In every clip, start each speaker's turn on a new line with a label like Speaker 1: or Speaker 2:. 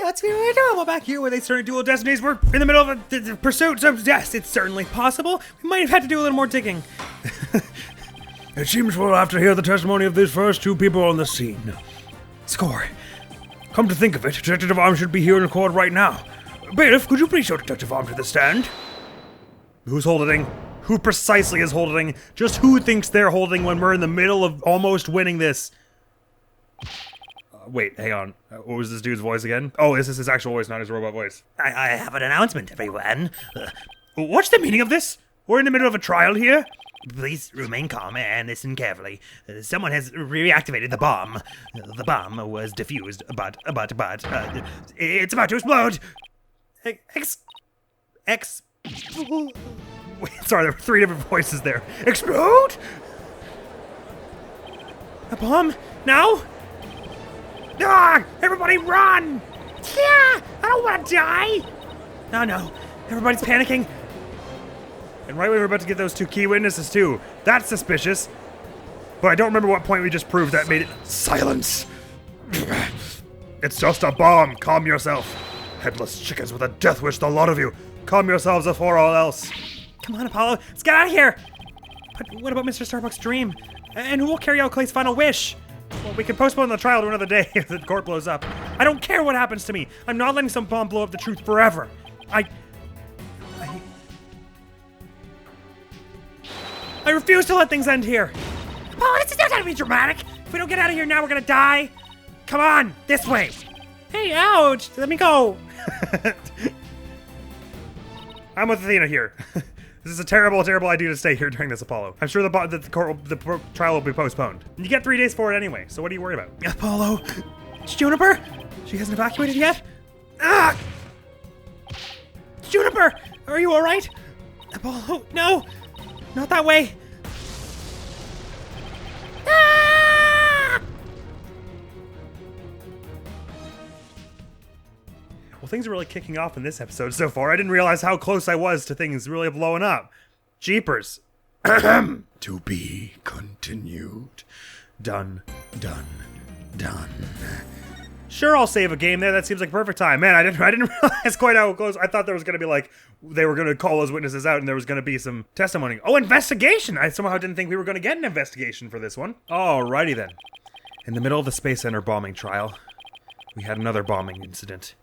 Speaker 1: what's doable back here where they started dual destinies? We're in the middle of a pursuit, so yes, it's certainly possible. We might have had to do a little more digging.
Speaker 2: It seems we'll have to hear the testimony of these first two people on the scene.
Speaker 1: Score.
Speaker 2: Come to think of it, Detective Arm should be here in court right now. Bailiff, could you please show Detective Arm to the stand?
Speaker 1: Who's holding? Who precisely is holding? Just who thinks they're holding when we're in the middle of almost winning this? Wait, hang on. What was this dude's voice again? Oh, this is his actual voice, not his robot voice.
Speaker 3: I have an announcement, everyone.
Speaker 1: What's the meaning of this? We're in the middle of a trial here?
Speaker 3: Please remain calm and listen carefully. Someone has reactivated the bomb. The bomb was defused, but it's about to explode.
Speaker 1: Wait, sorry, there were three different voices there. Explode? A bomb? Now? Ah! Everybody run! Yeah! I don't want to die! No. Everybody's panicking. And right when we're about to get those two key witnesses too. That's suspicious. But I don't remember what point we just proved that made it. Silence! It's just a bomb. Calm yourself. Headless chickens with a death wish, the lot of you. Calm yourselves before all else. Come on, Apollo. Let's get out of here. But what about Mr. Starbuck's dream? And who will carry out Clay's final wish? Well, we can postpone the trial to another day if the court blows up. I don't care what happens to me. I'm not letting some bomb blow up the truth forever. I refuse to let things end here. Oh, this is not gonna be dramatic. If we don't get out of here now, we're gonna die. Come on, this way. Hey, ouch, let me go. I'm with Athena here. This is a terrible, terrible idea to stay here during this, Apollo. I'm sure the trial will be postponed. You get 3 days for it anyway, so what are you worried about? Apollo, Juniper? She hasn't evacuated yet? Ah! Juniper, are you all right? Apollo, no, not that way. Ah! Well, things are really kicking off in this episode so far. I didn't realize how close I was to things really blowing up. Jeepers.
Speaker 2: To be continued.
Speaker 1: Done. Sure, I'll save a game there. That seems like perfect time. Man, I didn't realize quite how close. I thought there was going to be like, they were going to call those witnesses out and there was going to be some testimony. Oh, investigation! I somehow didn't think we were going to get an investigation for this one. Alrighty then. In the middle of the Space Center bombing trial, we had another bombing incident.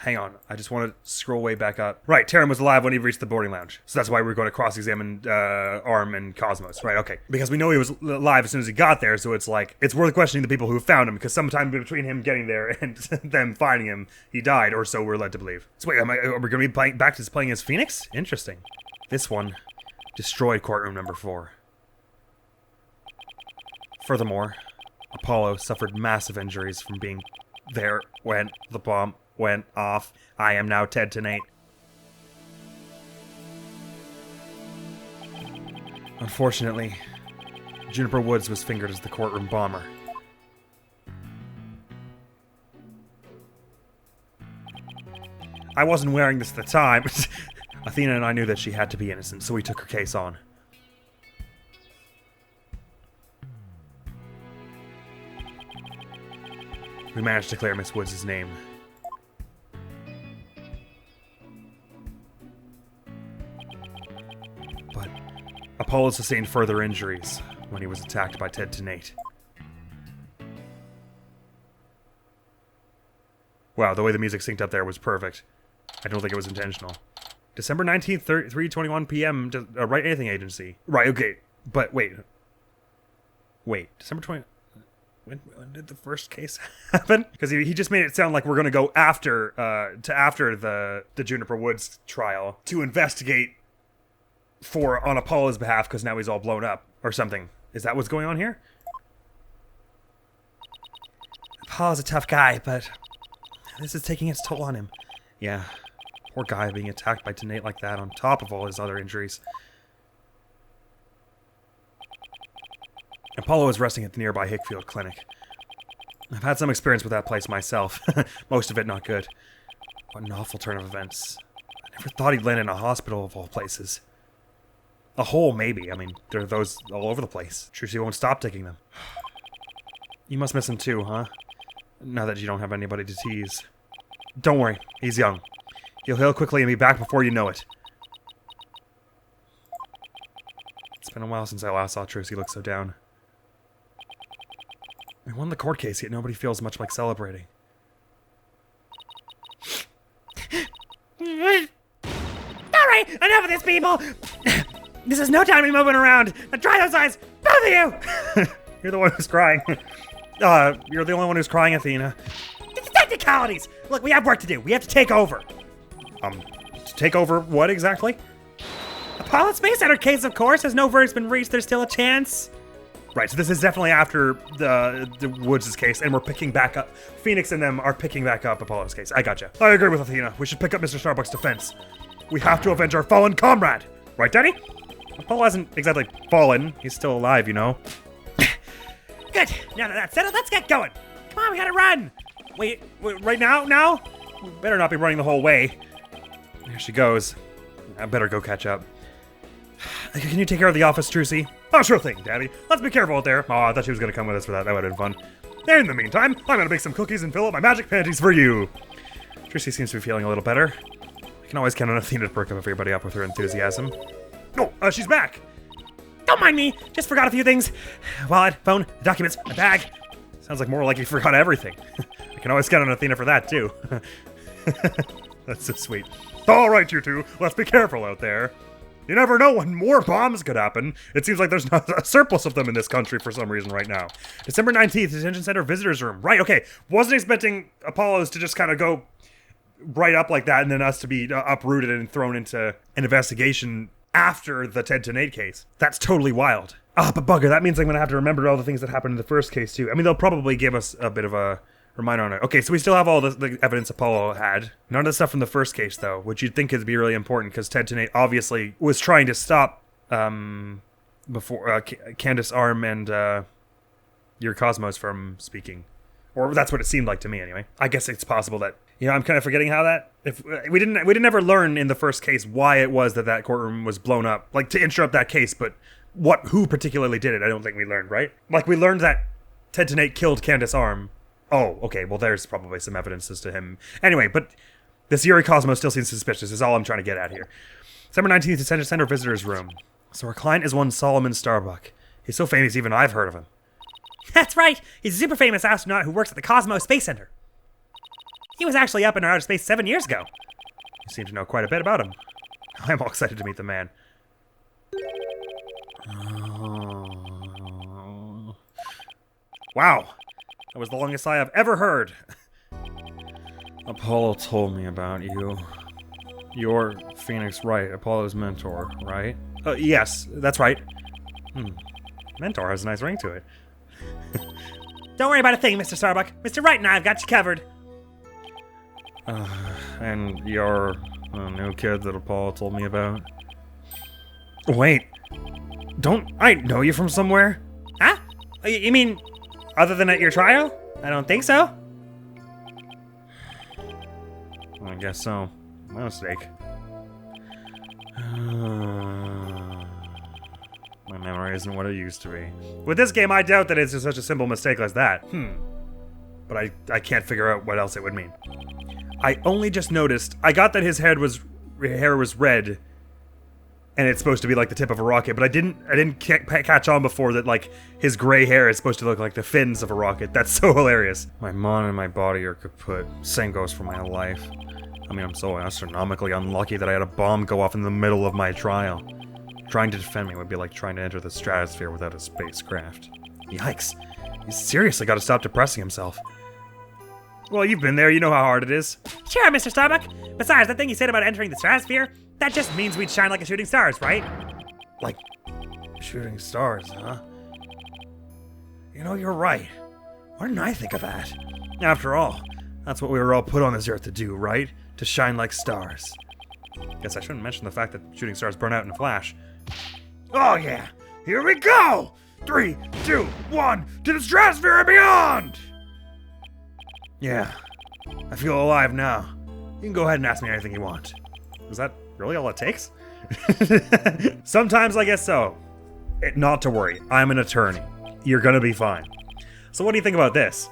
Speaker 1: Hang on, I just want to scroll way back up. Right, Terran was alive when he reached the boarding lounge. So that's why we were going to cross-examine Arm and Cosmos. Right, okay. Because we know he was alive as soon as he got there, so it's like, it's worth questioning the people who found him, because sometime between him getting there and them finding him, he died, or so we're led to believe. So wait, are we going to be back to playing as Phoenix? Interesting. This one destroyed courtroom number 4. Furthermore, Apollo suffered massive injuries from being there when the bomb went off. I am now Pt.42. Unfortunately, Juniper Woods was fingered as the courtroom bomber. I wasn't wearing this at the time. Athena and I knew that she had to be innocent, so we took her case on. We managed to clear Miss Woods' name. But Apollo sustained further injuries when he was attacked by Pt.42. Wow, the way the music synced up there was perfect. I don't think it was intentional. December 19th, 3:21 p.m. Wright Anything Agency. Right, okay. But wait. December 20th. When did the first case happen? Because he just made it sound like we're going to go after the Juniper Woods trial to investigate on Apollo's behalf because now he's all blown up or something. Is that what's going on here? Apollo's a tough guy, but this is taking its toll on him. Yeah, poor guy being attacked by Pt.42 like that on top of all his other injuries. Apollo is resting at the nearby Hickfield Clinic. I've had some experience with that place myself. Most of it not good. What an awful turn of events. I never thought he'd land in a hospital of all places. A hole, maybe. I mean, there are those all over the place. Trucy won't stop digging them. You must miss him too, huh? Now that you don't have anybody to tease. Don't worry, he's young. He'll heal quickly and be back before you know it. It's been a while since I last saw Trucy look so down. We won the court case, yet nobody feels much like celebrating.
Speaker 3: Alright, enough of this, people! This is no time to be moving around! Now try those eyes! Both of you!
Speaker 1: You're the one who's crying. You're the only one who's crying, Athena.
Speaker 3: It's technicalities! Look, we have work to do. We have to take over.
Speaker 1: To take over what exactly?
Speaker 3: Apollo Space Center case, of course. As no verdict's been reached, there's still a chance.
Speaker 1: Right, so this is definitely after the Woods' case, and we're picking back up. Phoenix and them are picking back up Apollo's case. I gotcha. I agree with Athena. We should pick up Mr. Starbuck's defense. We have to avenge our fallen comrade. Right, Daddy? Apollo hasn't exactly fallen. He's still alive, you know.
Speaker 3: Good. Now that that's settled, let's get going. Come on, we gotta run.
Speaker 1: Wait, right now? Now? We better not be running the whole way. There she goes. I better go catch up. Can you take care of the office, Trucy? Oh, sure thing, Daddy. Let's be careful out there. Oh, I thought she was going to come with us for that. That would have been fun. And in the meantime, I'm going to make some cookies and fill up my magic panties for you. Trucy seems to be feeling a little better. I can always count on Athena to perk up everybody up with her enthusiasm. Oh, she's back.
Speaker 3: Don't mind me. Just forgot a few things. Wallet, phone, documents, my bag.
Speaker 1: Sounds like more like you forgot everything. I can always count on Athena for that, too. That's so sweet. All right, you two. Let's be careful out there. You never know when more bombs could happen. It seems like there's not a surplus of them in this country for some reason right now. December 19th, Detention Center Visitors Room. Right, okay. Wasn't expecting Apollo's to just kind of go right up like that and then us to be uprooted and thrown into an investigation after the Ted Nate case. That's totally wild. Ah, but bugger, that means I'm going to have to remember all the things that happened in the first case too. I mean, they'll probably give us a bit of a reminder on it. Okay, so we still have all the evidence Apollo had. None of the stuff from the first case, though, which you'd think would be really important, because Ted Nate obviously was trying to stop before Candace Arm and your Cosmos from speaking. Or that's what it seemed like to me, anyway. I guess it's possible that, I'm kind of forgetting how that... If we didn't ever learn in the first case why it was that courtroom was blown up, like to interrupt that case, but who particularly did it, I don't think we learned, right? Like, we learned that Ted Nate killed Candace Arm. Oh, okay, well, there's probably some evidences to him. Anyway, but this Yuri Cosmos still seems suspicious, is all I'm trying to get at here. December 19th, Detention Center Visitors Room. So our client is one Solomon Starbuck. He's so famous even I've heard of him.
Speaker 3: That's right! He's a super famous astronaut who works at the Cosmos Space Center. He was actually up in outer space 7 years ago.
Speaker 1: You seem to know quite a bit about him. I'm all excited to meet the man. Wow. That was the longest sigh I've ever heard. Apollo told me about you. You're Phoenix Wright, Apollo's mentor, right? Yes, that's right. Mentor has a nice ring to it.
Speaker 3: Don't worry about a thing, Mr. Starbuck. Mr. Wright and I have got you covered.
Speaker 1: And you're the new kid that Apollo told me about? Wait. Don't I know you from somewhere?
Speaker 3: Huh? You mean, other than at your trial? I don't think so.
Speaker 1: I guess so. My mistake. My memory isn't what it used to be. With this game, I doubt that it's just such a simple mistake as that. But I can't figure out what else it would mean. I only just noticed, I got that his hair was red, and it's supposed to be like the tip of a rocket, but I didn't catch on before that, like, his gray hair is supposed to look like the fins of a rocket. That's so hilarious. My mind and my body are kaput. Same goes for my life. I mean, I'm so astronomically unlucky that I had a bomb go off in the middle of my trial. Trying to defend me would be like trying to enter the stratosphere without a spacecraft. Yikes. He's seriously got to stop depressing himself. Well, you've been there, you know how hard it is.
Speaker 3: Sure, Mr. Starbuck. Besides, that thing you said about entering the stratosphere, that just means we'd shine like a shooting stars, right?
Speaker 1: Like shooting stars, huh? You know, you're right. Why didn't I think of that? After all, that's what we were all put on this earth to do, right? To shine like stars. Guess I shouldn't mention the fact that shooting stars burn out in a flash. Oh yeah, here we go! 3, 2, 1, to the stratosphere and beyond! Yeah, I feel alive now. You can go ahead and ask me anything you want. Is that really all it takes? Sometimes I guess so. Not to worry, I'm an attorney. You're gonna be fine. So what do you think about this?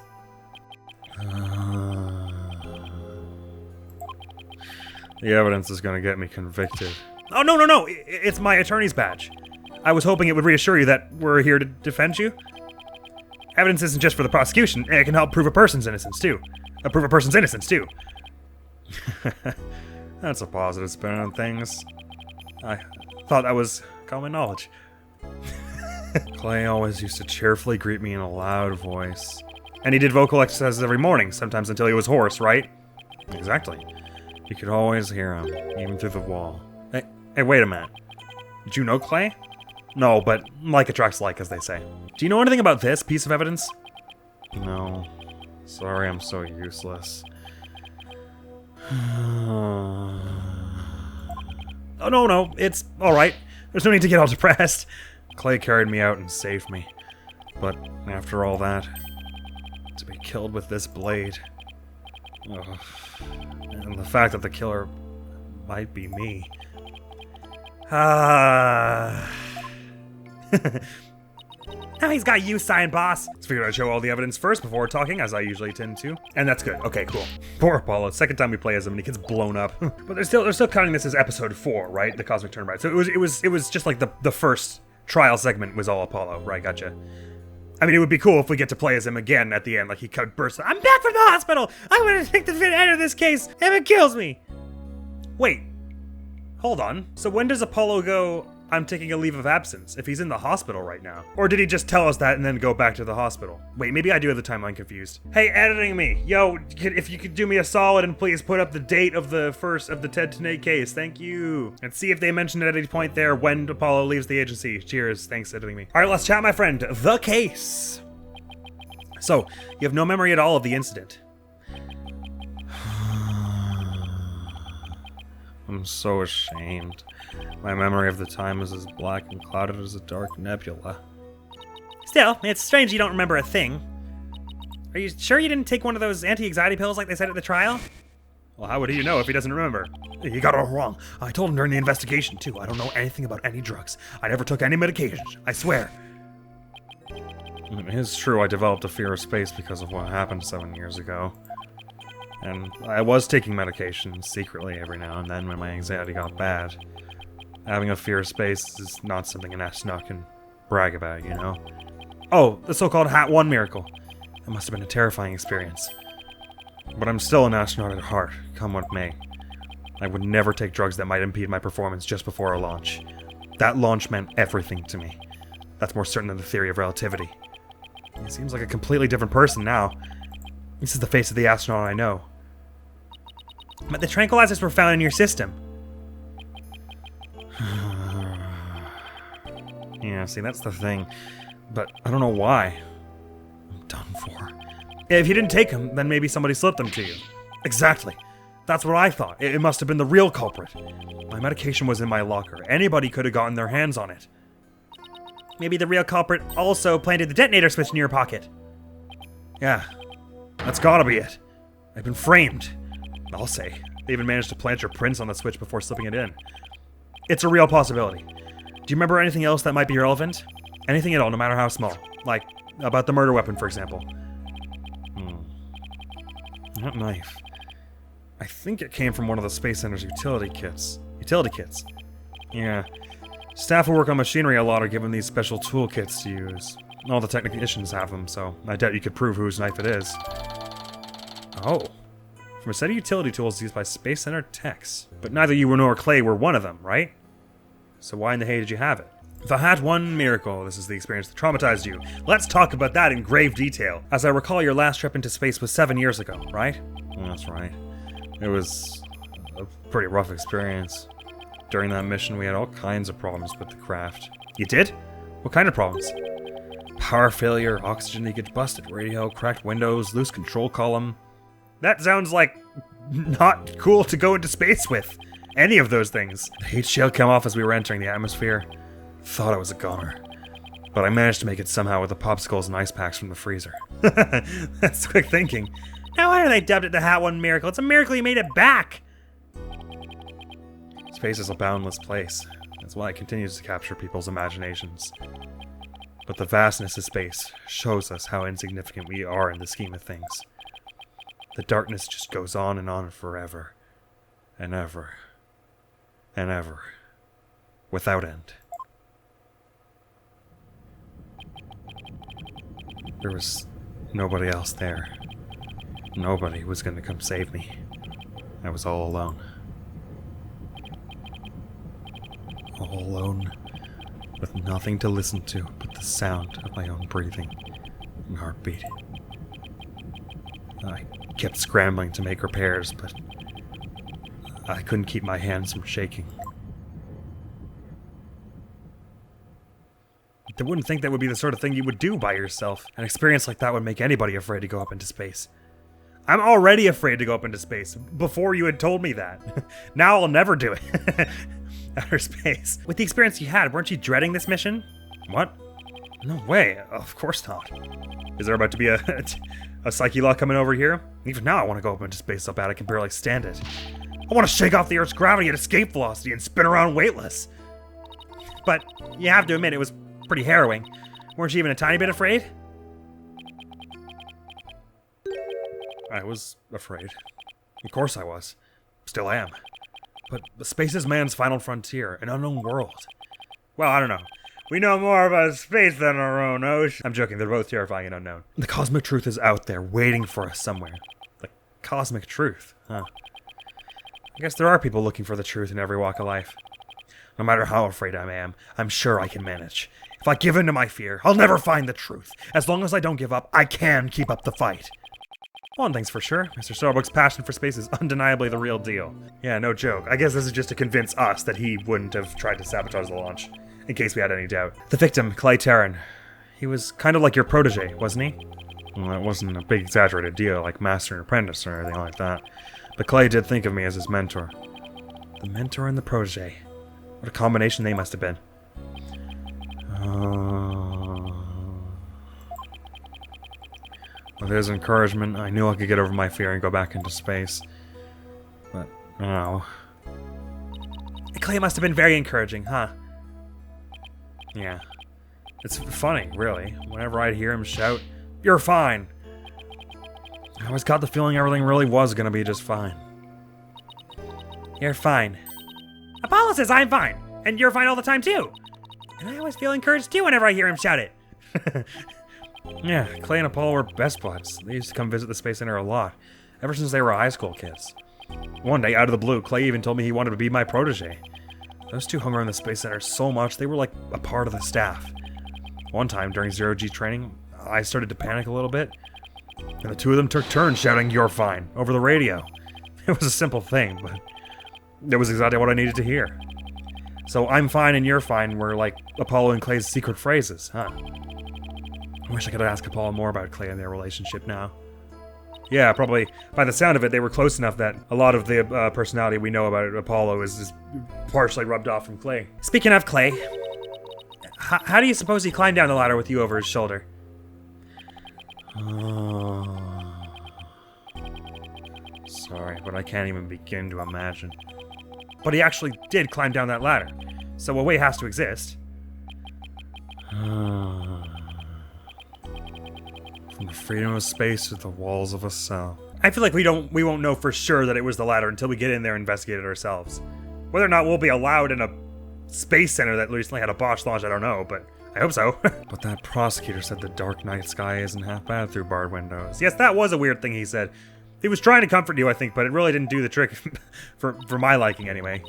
Speaker 1: The evidence is gonna get me convicted. Oh, no! It's my attorney's badge. I was hoping it would reassure you that we're here to defend you. Evidence isn't just for the prosecution, it can help prove a person's innocence, too. Prove a person's innocence, too. That's a positive spin on things. I thought that was common knowledge. Clay always used to cheerfully greet me in a loud voice. And he did vocal exercises every morning, sometimes until he was hoarse, right? Exactly. You could always hear him, even through the wall. Hey, wait a minute. Did you know Clay? No, but like attracts like, as they say. Do you know anything about this piece of evidence? No. Sorry, I'm so useless. Oh, no, it's alright. There's no need to get all depressed. Clay carried me out and saved me. But after all that, to be killed with this blade... Ugh. And the fact that the killer might be me. Now he's got you signed, boss. Let's figure I'd show all the evidence first before talking, as I usually tend to. And that's good. Okay, cool. Poor Apollo. Second time we play as him and he gets blown up. But they're still counting this as episode 4, right? The Cosmic Turnabout. So it was just like the first trial segment was all Apollo, right? Gotcha. I mean, it would be cool if we get to play as him again at the end, like he could burst. I'm back from the hospital. I want to take the end of this case if it kills me. Wait, hold on. So when does Apollo go, I'm taking a leave of absence, if he's in the hospital right now? Or did he just tell us that and then go back to the hospital? Wait, maybe I do have the timeline confused. Hey, editing me. Yo, if you could do me a solid and please put up the date of the first of the Ted Tenay case. Thank you. And see if they mention it at any point there when Apollo leaves the agency. Cheers. Thanks, editing me. All right, let's chat, my friend. The case. So, you have no memory at all of the incident. I'm so ashamed. My memory of the time is as black and clouded as a dark nebula. Still, it's strange you don't remember a thing. Are you sure you didn't take one of those anti-anxiety pills like they said at the trial? Well, how would he know if he doesn't remember?
Speaker 2: You got it all wrong. I told him during the investigation, too. I don't know anything about any drugs. I never took any medication. I swear.
Speaker 1: It is true I developed a fear of space because of what happened 7 years ago. And I was taking medication secretly every now and then when my anxiety got bad. Having a fear of space is not something an astronaut can brag about, you know? Oh, the so-called Hat 1 miracle. That must have been a terrifying experience. But I'm still an astronaut at heart, come what may. I would never take drugs that might impede my performance just before a launch. That launch meant everything to me. That's more certain than the theory of relativity. He seems like a completely different person now. This is the face of the astronaut I know. But the tranquilizers were found in your system. Yeah, see, that's the thing. But I don't know why. I'm done for. If you didn't take them, then maybe somebody slipped them to you. Exactly. That's what I thought. It must have been the real culprit. My medication was in my locker. Anybody could have gotten their hands on it. Maybe the real culprit also planted the detonator switch in your pocket. Yeah, that's gotta be it. I've been framed. I'll say. They even managed to plant your prints on the switch before slipping it in. It's a real possibility. Do you remember anything else that might be relevant? Anything at all, no matter how small. Like, about the murder weapon, for example. That knife. I think it came from one of the Space Center's utility kits. Yeah. Staff who work on machinery a lot are given these special toolkits to use. All the technicians have them, so I doubt you could prove whose knife it is. Oh. From a set of utility tools used by Space Center techs. But neither you nor Clay were one of them, right? So why in the hay did you have it? The Hat 1 miracle. This is the experience that traumatized you. Let's talk about that in grave detail. As I recall, your last trip into space was 7 years ago, right? That's right. It was a pretty rough experience. During that mission, we had all kinds of problems with the craft. You did? What kind of problems? Power failure, oxygen leakage, busted radio, cracked windows, loose control column. That sounds like not cool to go into space with. Any of those things. The heat shield came off as we were entering the atmosphere. Thought I was a goner. But I managed to make it somehow with the popsicles and ice packs from the freezer. That's quick thinking. No wonder they dubbed it the Hat 1 miracle. It's a miracle you made it back. Space is a boundless place. That's why it continues to capture people's imaginations. But the vastness of space shows us how insignificant we are in the scheme of things.
Speaker 2: The darkness just goes on and forever. And ever. And ever. Without end. There was nobody else there. Nobody was going to come save me. I was all alone. All alone, with nothing to listen to but the sound of my own breathing and heartbeat. I kept scrambling to make repairs, but I couldn't keep my hands from shaking. I wouldn't think that would be the sort of thing you would do by yourself. An experience like that would make anybody afraid to go up into space.
Speaker 1: I'm already afraid to go up into space, before you had told me that. Now I'll never do it. Outer space. With the experience you had, weren't you dreading this mission?
Speaker 2: What? No way, of course not.
Speaker 1: Is there about to be a psyche lock coming over here?
Speaker 2: Even now I want to go up into space so bad I can barely stand it.
Speaker 1: I want to shake off the Earth's gravity at escape velocity and spin around weightless. But you have to admit, it was pretty harrowing. Weren't you even a tiny bit afraid?
Speaker 2: I was afraid. Of course I was. Still am. But space is man's final frontier, an unknown world.
Speaker 1: Well, I don't know. We know more about space than our own ocean. I'm joking, they're both terrifying and unknown.
Speaker 2: The cosmic truth is out there, waiting for us somewhere. The cosmic truth, huh? I guess there are people looking for the truth in every walk of life. No matter how afraid I am, I'm sure I can manage. If I give in to my fear, I'll never find the truth. As long as I don't give up, I can keep up the fight.
Speaker 1: One thing's for sure, Mr. Starbuck's passion for space is undeniably the real deal. Yeah, no joke. I guess this is just to convince us that he wouldn't have tried to sabotage the launch, in case we had any doubt.
Speaker 2: The victim, Clay Terran, he was kind of like your protege, wasn't he?
Speaker 4: Well, that wasn't a big exaggerated deal like master and apprentice or anything like that. But Clay did think of me as his mentor.
Speaker 2: The mentor and the protege. What a combination they must have been.
Speaker 4: With his encouragement, I knew I could get over my fear and go back into space. But now...
Speaker 1: Clay must have been very encouraging, huh?
Speaker 4: Yeah. It's funny, really. Whenever I'd hear him shout, "You're fine!" I always got the feeling everything really was gonna be just fine.
Speaker 1: You're fine. Apollo says I'm fine, and you're fine all the time too. And I always feel encouraged too whenever I hear him shout it.
Speaker 4: Yeah, Clay and Apollo were best buds. They used to come visit the Space Center a lot, ever since they were high school kids. One day, out of the blue, Clay even told me he wanted to be my protege. Those two hung around the Space Center so much, they were like a part of the staff. One time, during Zero-G training, I started to panic a little bit, and the two of them took turns shouting, "You're fine," over the radio. It was a simple thing, but it was exactly what I needed to hear. So "I'm fine" and "you're fine" were like Apollo and Clay's secret phrases, huh? I wish I could ask Apollo more about Clay and their relationship now.
Speaker 1: Yeah, probably. By the sound of it, they were close enough that a lot of the personality we know about Apollo is partially rubbed off from Clay. Speaking of Clay, how do you suppose he climbed down the ladder with you over his shoulder?
Speaker 4: Sorry, but I can't even begin to imagine.
Speaker 1: But he actually did climb down that ladder, so a way has to exist.
Speaker 4: From the freedom of space to the walls of a cell.
Speaker 1: I feel like we won't know for sure that it was the ladder until we get in there and investigate it ourselves. Whether or not we'll be allowed in a space center that recently had a botched launch, I don't know, but I hope so.
Speaker 4: But that prosecutor said the dark night sky isn't half bad through barred windows.
Speaker 1: Yes, that was a weird thing he said. He was trying to comfort you, I think, but it really didn't do the trick, for my liking anyway.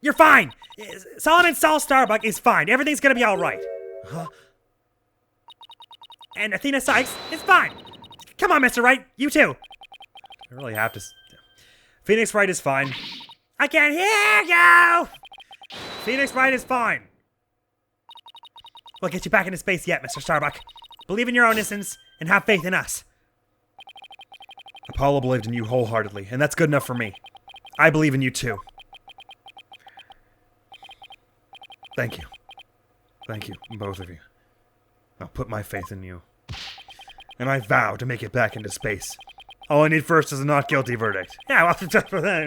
Speaker 1: You're fine! Solomon Saul Starbuck is fine. Everything's gonna be alright. Huh? And Athena Cykes is fine. Come on, Mr. Wright, you too. I really have to... Phoenix Wright is fine. I can't hear you! Phoenix Wright is fine. We'll get you back into space yet, Mr. Starbuck. Believe in your own innocence and have faith in us.
Speaker 2: Apollo believed in you wholeheartedly, and that's good enough for me. I believe in you too.
Speaker 4: Thank you. Thank you, both of you. I'll put my faith in you.
Speaker 2: And I vow to make it back into space. All I need first is a not guilty verdict.
Speaker 1: Yeah, well,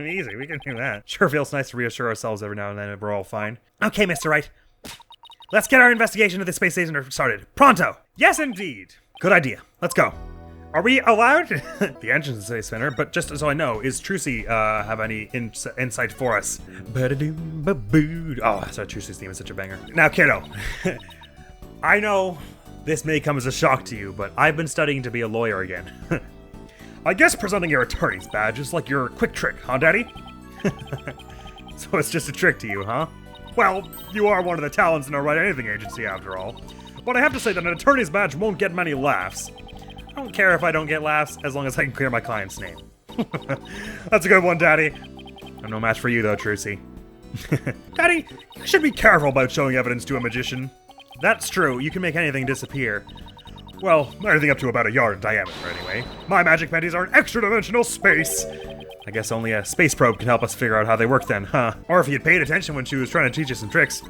Speaker 1: easy. We can do that.
Speaker 2: Sure feels nice to reassure ourselves every now and then that we're all fine.
Speaker 1: Okay, Mr. Wright. Let's get our investigation of the space station started. Pronto!
Speaker 2: Yes, indeed. Good idea. Let's go.
Speaker 1: Are we allowed? The entrance to the Space Center, but just so I know, is Trucy have any insight for us? Oh, sorry, Trucy's theme is such a banger. Now, kiddo, I know this may come as a shock to you, but I've been studying to be a lawyer again. I guess presenting your attorney's badge is like your quick trick, huh, Daddy? So it's just a trick to you, huh? Well, you are one of the talents in our Write Anything agency, after all. But I have to say that an attorney's badge won't get many laughs. I don't care if I don't get laughs, as long as I can clear my client's name. That's a good one, Daddy. I'm no match for you, though, Trucy. Daddy, you should be careful about showing evidence to a magician. That's true, you can make anything disappear. Well, anything up to about a yard in diameter, anyway. My magic panties are in extra-dimensional space. I guess only a space probe can help us figure out how they work then, huh? Or if you'd paid attention when she was trying to teach us some tricks.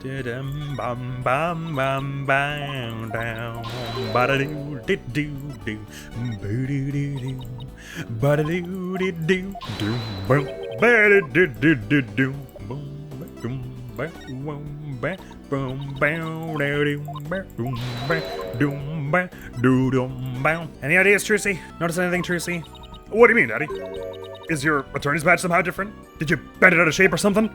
Speaker 1: Any ideas, Trucy? Notice anything, Trucy? What do you mean, Daddy? Is your attorney's badge somehow different? Did you bend it out of shape or something?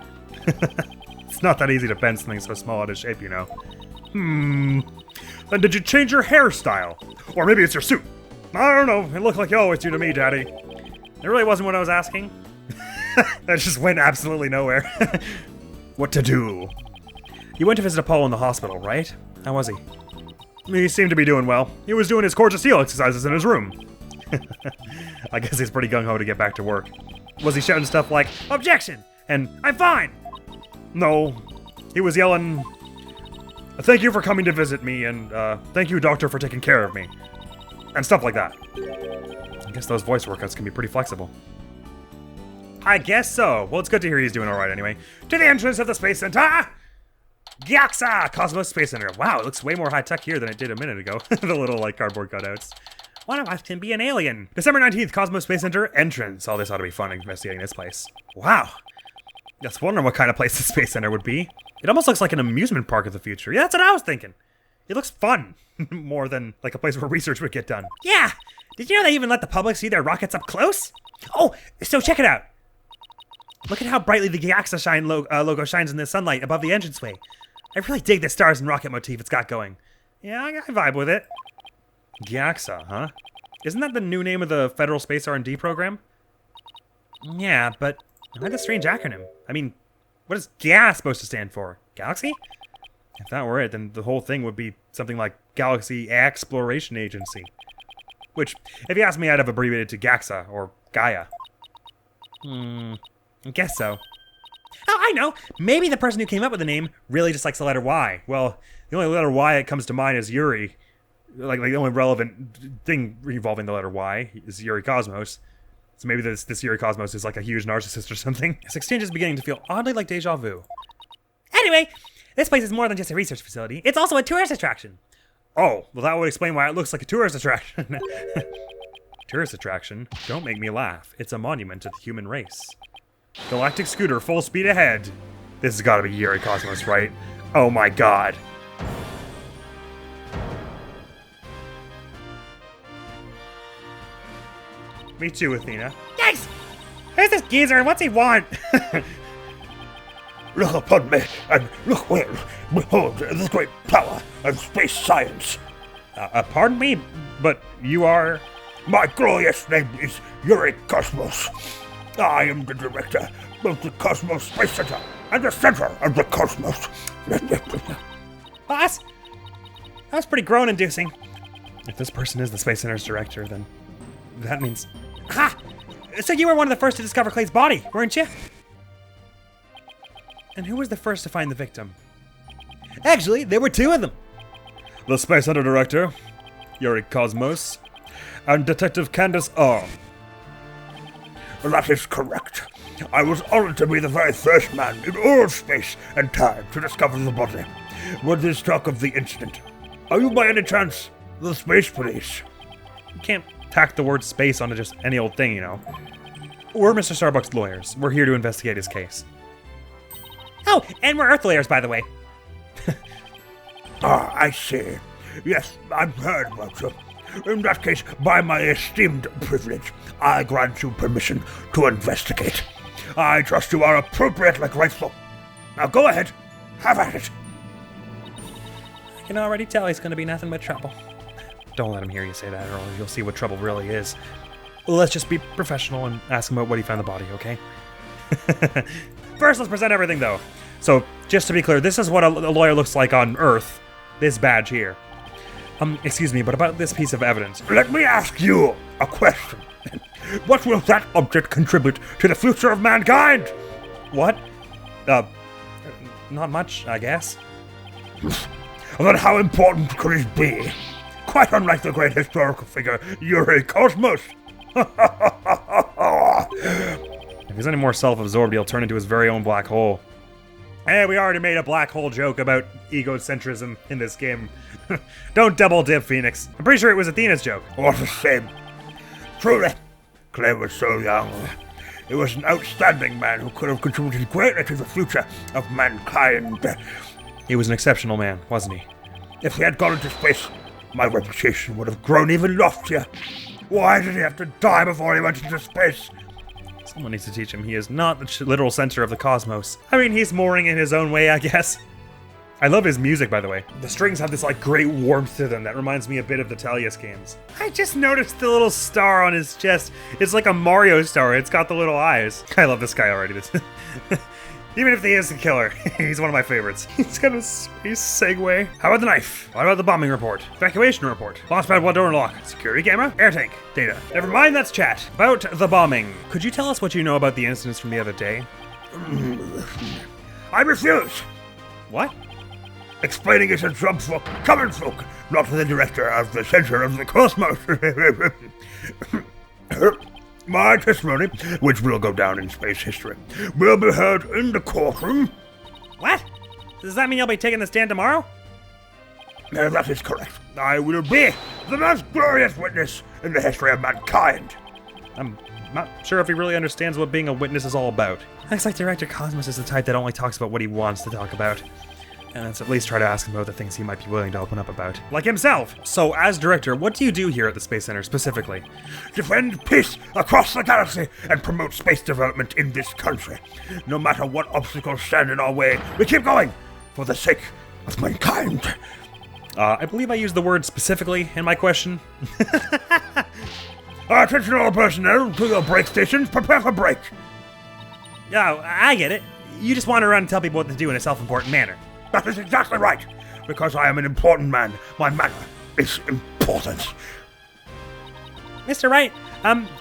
Speaker 1: It's not that easy to bend something so small out of shape, you know. Then did you change your hairstyle? Or maybe it's your suit. I don't know. It looked like you always do to me, Daddy. It really wasn't what I was asking. That just went absolutely nowhere. What to do? You went to visit Apollo in the hospital, right? How was he? He seemed to be doing well. He was doing his core to seal exercises in his room. I guess he's pretty gung-ho to get back to work. Was he shouting stuff like, "Objection!" and "I'm fine"? No. He was yelling, "Thank you for coming to visit me," and "Thank you, doctor, for taking care of me." And stuff like that. I guess those voice workouts can be pretty flexible. I guess so. Well, it's good to hear he's doing alright anyway. To the entrance of the Space Center! Gyaxa! Cosmos Space Center. Wow, it looks way more high-tech here than it did a minute ago. The little, cardboard cutouts. One of us can be an alien. December 19th, Cosmos Space Center entrance. Oh, this ought to be fun investigating this place. Wow. Just wondering what kind of place the Space Center would be. It almost looks like an amusement park of the future. Yeah, that's what I was thinking. It looks fun. More than like a place where research would get done.
Speaker 3: Yeah! Did you know they even let the public see their rockets up close? Oh, so check it out. Look at how brightly the Gyaxa logo shines in the sunlight above the entranceway. I really dig the stars and rocket motif it's got going. Yeah, I vibe with it. Gyaxa, huh? Isn't that the new name of the Federal Space R&D program? Yeah, but why the strange acronym? I mean, what is GAS supposed to stand for? Galaxy? If that were it, then the whole thing would be something like Galaxy Exploration Agency. Which, if you ask me, I'd have abbreviated to GAXA, or Gaia. I guess so. Oh, I know! Maybe the person who came up with the name really just likes the letter Y. Well, the only letter Y that comes to mind is Yuri. Like the only relevant thing involving the letter Y is Yuri Cosmos. So maybe this Yuri Cosmos is like a huge narcissist or something. This exchange is beginning to feel oddly like deja vu. Anyway, this place is more than just a research facility. It's also a tourist attraction. Oh, well that would explain why it looks like a tourist attraction. Tourist attraction? Don't make me laugh. It's a monument to the human race. Galactic scooter full speed ahead. This has got to be Yuri Cosmos, right? Oh my god. Me too, Athena. Yikes! Who's this geezer and what's he want?
Speaker 5: Look upon me, and look well. Behold this great power of space science.
Speaker 1: Pardon me, but you are...
Speaker 5: My glorious name is Yuri Cosmos. I am the director of the Cosmos Space Center, and the center of the cosmos.
Speaker 1: Boss? That was pretty groan-inducing. If this person is the Space Center's director, then that means... Ha! So you were one of the first to discover Clay's body, weren't you? And who was the first to find the victim? Actually, there were two of them. The Space Center director, Yuri Cosmos, and Detective Candace R.
Speaker 5: That is correct. I was honored to be the very first man in all space and time to discover the body. When there's talk of the incident, are you by any chance the space police?
Speaker 1: You can't tack the word space onto just any old thing, you know. We're Mr. Starbuck's lawyers. We're here to investigate his case. Oh, and we're Earth lawyers, by the way.
Speaker 5: Ah, I see. Yes, I've heard about you. In that case, by my esteemed privilege, I grant you permission to investigate. I trust you are appropriately grateful. Now go ahead, have at it.
Speaker 2: I can already tell he's going to be nothing but trouble. Don't let him hear you say that, or you'll see what trouble really is. Well, let's just be professional and ask him about what he found the body, okay?
Speaker 1: First, let's present everything, though. So, just to be clear, this is what a lawyer looks like on Earth. This badge here. Excuse me, but about this piece of evidence.
Speaker 5: Let me ask you a question. What will that object contribute to the future of mankind?
Speaker 1: What? Not much, I guess.
Speaker 5: Then how important could it be? Quite unlike the great historical figure, Yuri Cosmos.
Speaker 1: If he's any more self-absorbed, he'll turn into his very own black hole. Hey, we already made a black hole joke about egocentrism in this game. Don't double dip, Phoenix. I'm pretty sure it was Athena's joke.
Speaker 5: What a shame. Truly, Clay was so young. He was an outstanding man who could have contributed greatly to the future of mankind.
Speaker 1: He was an exceptional man, wasn't he?
Speaker 5: If he had gone into space, my reputation would have grown even loftier. Why did he have to die before he went into space?
Speaker 1: Someone needs to teach him he is not the literal center of the cosmos. I mean, he's mooring in his own way, I guess. I love his music, by the way. The strings have this, like, great warmth to them that reminds me a bit of the Talius games. I just noticed the little star on his chest. It's like a Mario star. It's got the little eyes. I love this guy already. Even if he is the killer, he's one of my favorites. He's got a space segue. How about the knife? What about the bombing report? Evacuation report? Launchpad 1 door lock? Security camera? Air tank? Data? Never mind, that's chat. About the bombing. Could you tell us what you know about the incidents from the other day?
Speaker 5: I refuse.
Speaker 1: What?
Speaker 5: Explaining is a job for common folk, not the director of the center of the cosmos. My testimony, which will go down in space history, will be heard in the courtroom.
Speaker 1: What? Does that mean you'll be taking the stand tomorrow?
Speaker 5: That is correct. I will be the most glorious witness in the history of mankind.
Speaker 1: I'm not sure if he really understands what being a witness is all about. Looks like Director Cosmos is the type that only talks about what he wants to talk about. And let's at least try to ask him about the things he might be willing to open up about. Like himself! So, as director, what do you do here at the Space Center specifically?
Speaker 5: Defend peace across the galaxy and promote space development in this country. No matter what obstacles stand in our way, we keep going for the sake of mankind.
Speaker 1: I believe I used the word specifically in my question.
Speaker 5: Attention all personnel to your break stations, prepare for break.
Speaker 1: Oh, I get it. You just wander around and tell people what to do in a self-important manner.
Speaker 5: That is exactly right. Because I am an important man, my manner is important.
Speaker 1: Mr. Wright,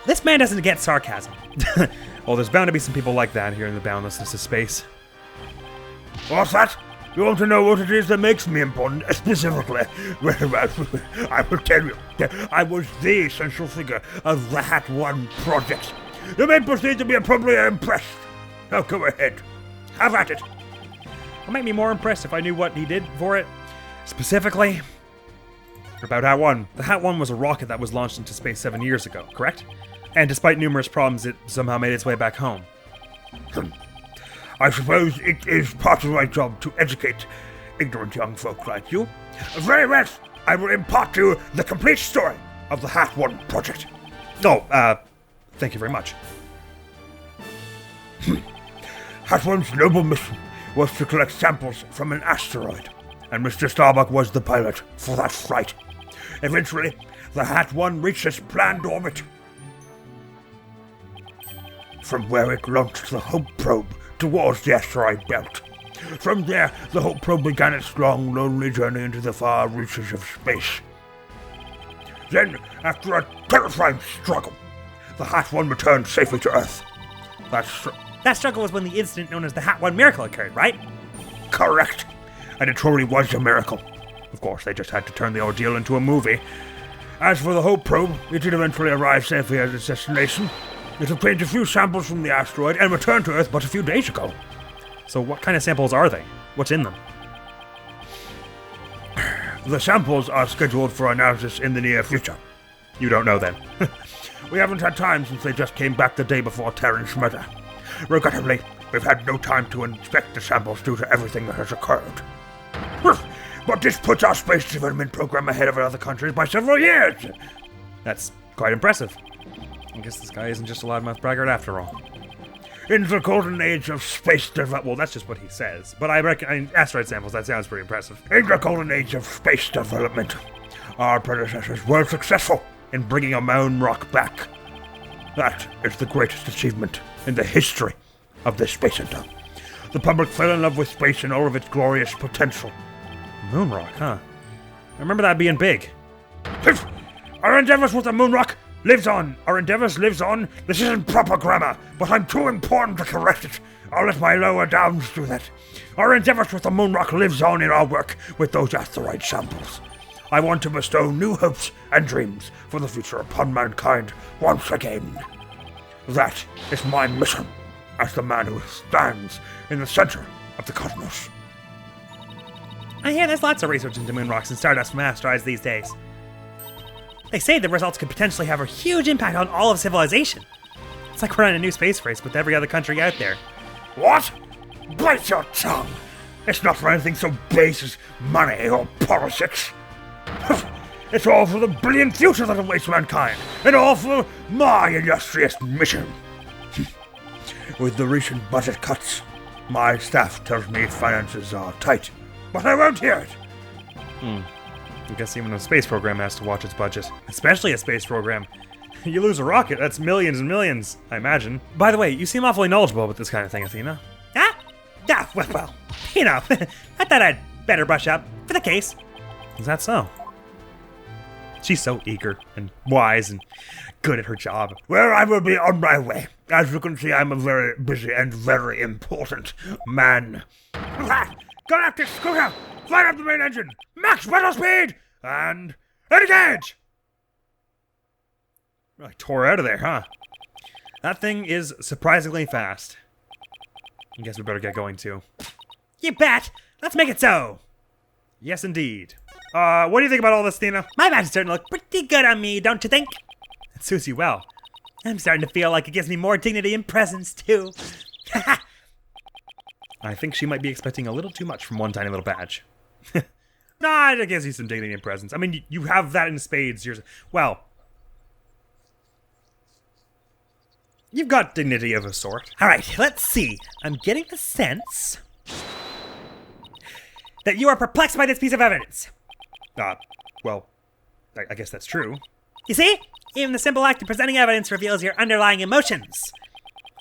Speaker 1: this man doesn't get sarcasm. Well, there's bound to be some people like that here in the boundlessness of space.
Speaker 5: What's that? You want to know what it is that makes me important, specifically? Well, I will tell you. I was the central figure of the Hat 1 project. You may proceed to be appropriately impressed. Now go ahead. Have at it.
Speaker 1: It'd make me more impressed if I knew what he did for it. Specifically, about Hat 1. The Hat 1 was a rocket that was launched into space 7 years ago, correct? And despite numerous problems, it somehow made its way back home.
Speaker 5: I suppose it is part of my job to educate ignorant young folk like you. Very well, I will impart to you the complete story of the Hat 1 project.
Speaker 1: Oh, thank you very much.
Speaker 5: Hat 1's noble mission was to collect samples from an asteroid, and Mr. Starbuck was the pilot for that flight. Eventually, the Hat 1 reached its planned orbit, from where it launched the Hope probe towards the asteroid belt. From there, the Hope probe began its long, lonely journey into the far reaches of space. Then, after a terrifying struggle, the Hat 1 returned safely to Earth.
Speaker 1: That struggle was when the incident known as the Hat 1 miracle occurred, right?
Speaker 5: Correct. And it truly was a miracle. Of course, they just had to turn the ordeal into a movie. As for the Hope probe, it did eventually arrive safely at its destination. It obtained a few samples from the asteroid and returned to Earth but a few days ago.
Speaker 1: So what kind of samples are they? What's in them?
Speaker 5: The samples are scheduled for analysis in the near future.
Speaker 1: You don't know then.
Speaker 5: We haven't had time since they just came back the day before Terran's murder. Regrettably, we've had no time to inspect the samples due to everything that has occurred. But this puts our space development program ahead of other countries by several years.
Speaker 2: That's quite impressive. I guess this guy isn't just a loudmouth braggart after all.
Speaker 5: In the golden age of space development,
Speaker 2: Well, that's just what he says. But I reckon asteroid samples, that sounds pretty impressive.
Speaker 5: in the golden age of space development, our predecessors were successful in bringing a moon rock back. That is the greatest achievement in the history of the Space Center. The public fell in love with space and all of its glorious potential.
Speaker 2: Moon rock, huh? I remember that being big.
Speaker 5: Our endeavors with the moon rock lives on. Our endeavors lives on. This isn't proper grammar, but I'm too important to correct it. I'll let my lower downs do that. Our endeavors with the moon rock lives on in our work with those asteroid samples. I want to bestow new hopes and dreams for the future upon mankind once again. That is my mission as the man who stands in the center of the cosmos.
Speaker 3: I hear there's lots of research into moon rocks and stardust from asteroids these days. They say the results could potentially have a huge impact on all of civilization. It's like we're on a new space race with every other country out there.
Speaker 5: What? Bite your tongue! It's not for anything so base as money or politics. It's all for the brilliant future that awaits mankind, and all for my illustrious mission. With the recent budget cuts, my staff tells me finances are tight, but I won't hear it.
Speaker 2: I guess even a space program has to watch its budget. Especially a space program. You lose a rocket, that's millions and millions, I imagine. By the way, you seem awfully knowledgeable about this kind of thing, Athena.
Speaker 3: Ah? Yeah, well, you know, I thought I'd better brush up for the case.
Speaker 2: Is that so? She's so eager and wise and good at her job.
Speaker 5: Well, I will be on my way. As you can see, I'm a very busy and very important man. Galactic Scooter, fire up the main engine, max battle speed, and engage!
Speaker 2: Really tore out of there, huh? That thing is surprisingly fast. I guess we better get going too.
Speaker 3: You bet! Let's make it so!
Speaker 2: Yes, indeed. What do you think about all this, Athena?
Speaker 3: My badge is starting to look pretty good on me, don't you think?
Speaker 2: It suits you well.
Speaker 3: I'm starting to feel like it gives me more dignity and presence, too.
Speaker 2: I think she might be expecting a little too much from one tiny little badge. Nah, it gives you some dignity and presence. I mean, you have that in spades. Well, you've got dignity of a sort.
Speaker 3: Alright, let's see. I'm getting the sense that you are perplexed by this piece of evidence.
Speaker 2: Well, I guess that's true.
Speaker 3: You see? Even the simple act of presenting evidence reveals your underlying emotions.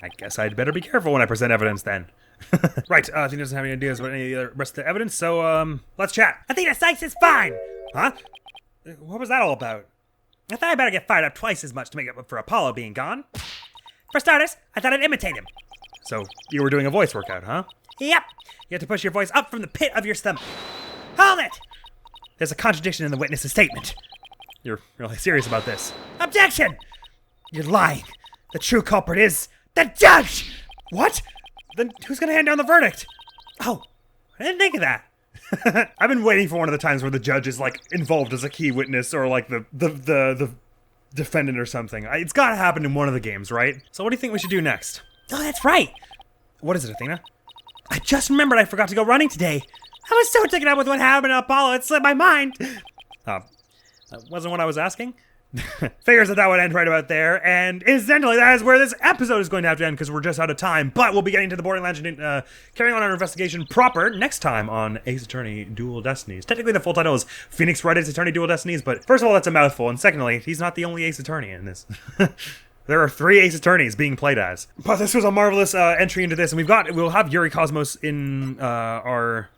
Speaker 2: I guess I'd better be careful when I present evidence then. Right, Athena doesn't have any ideas about any of the rest of the evidence, so, let's chat.
Speaker 3: Athena Cykes is fine!
Speaker 2: Huh? What was that all about?
Speaker 3: I thought I better get fired up twice as much to make up for Apollo being gone. For starters, I thought I'd imitate him.
Speaker 2: So, you were doing a voice workout, huh?
Speaker 3: Yep. You have to push your voice up from the pit of your stomach. Hold it! There's a contradiction in the witness's statement.
Speaker 2: You're really serious about this.
Speaker 3: Objection! You're lying. The true culprit is the judge!
Speaker 2: What? Then who's gonna hand down the verdict?
Speaker 3: Oh, I didn't think of that.
Speaker 2: I've been waiting for one of the times where the judge is, like, involved as a key witness or, like, the defendant or something. It's gotta happen in one of the games, right? So what do you think we should do next?
Speaker 3: Oh, that's right.
Speaker 2: What is it, Athena?
Speaker 3: I just remembered I forgot to go running today. I was so taken up with what happened to Apollo, it slipped my mind.
Speaker 2: That wasn't what I was asking. Figures that would end right about there, and incidentally, that is where this episode is going to have to end because we're just out of time. But we'll be getting to the Borderlands and carrying on our investigation proper next time on Ace Attorney Dual Destinies. Technically, the full title is Phoenix Wright Ace Attorney Dual Destinies, but first of all, that's a mouthful, and secondly, he's not the only Ace Attorney in this. There are 3 Ace Attorneys being played as. But this was a marvelous entry into this, and we'll have Yuri Cosmos in our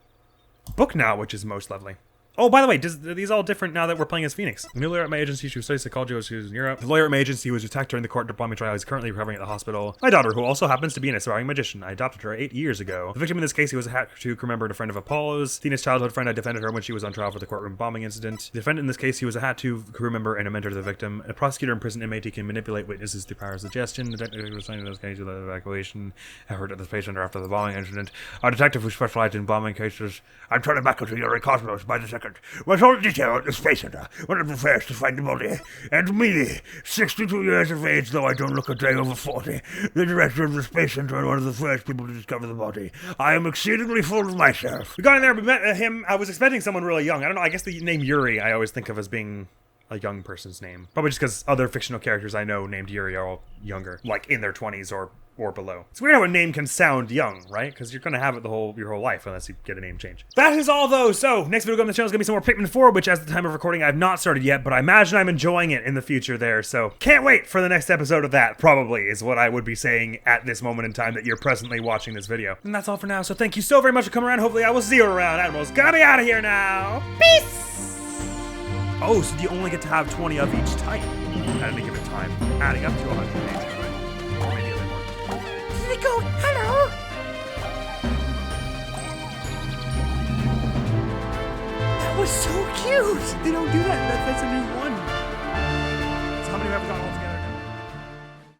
Speaker 2: book now, which is most lovely. Oh, by the way, are these all different now that we're playing as Phoenix? The new lawyer at my agency, she studies psychology, she was in Europe. The lawyer at my agency was attacked during the court deployment trial. He's currently recovering at the hospital. My daughter, who also happens to be an aspiring magician. I adopted her 8 years ago. The victim in this case, he was a crew member and a friend of Apollo's. Athena's childhood friend. I defended her when she was on trial for the courtroom bombing incident. The defendant in this case, he was a Hat 2 crew member and a mentor to the victim. A prosecutor and prison inmate, he can manipulate witnesses through power of suggestion. The detective was assigned to those cases of the evacuation effort at the patient after the bombing incident. Our detective who specialized in bombing cases.
Speaker 5: I'm turning back into Yuri Cosmos by the second. second. Was all detail at the Space Center, one of the first to find the body. And me, 62 years of age, though I don't look a day over 40, the director of the Space Center and one of the first people to discover the body. I am exceedingly full of myself.
Speaker 1: We got in there, we met him. I was expecting someone really young. I don't know, I guess the name Yuri I always think of as being a young person's name. Probably just because other fictional characters I know named Yuri are all younger, like in their 20s or below. It's weird how a name can sound young, right? Because you're going to have it your whole life unless you get a name change. That is all, though. So, next video on the channel is going to be some more Pikmin 4, which as the time of recording I have not started yet, but I imagine I'm enjoying it in the future there. So, can't wait for the next episode of that, probably, is what I would be saying at this moment in time that you're presently watching this video. And that's all for now. So, thank you so very much for coming around. Hopefully, I will see you around. Admiral's gonna be out of here now. Peace! Oh, so you only get to have 20 of each type at any given time, adding up to 100 maybe, right? Or maybe a bit more.
Speaker 3: Here they go. Hello.
Speaker 1: That was so cute! They don't do that. That's a new one. So how many have we got altogether?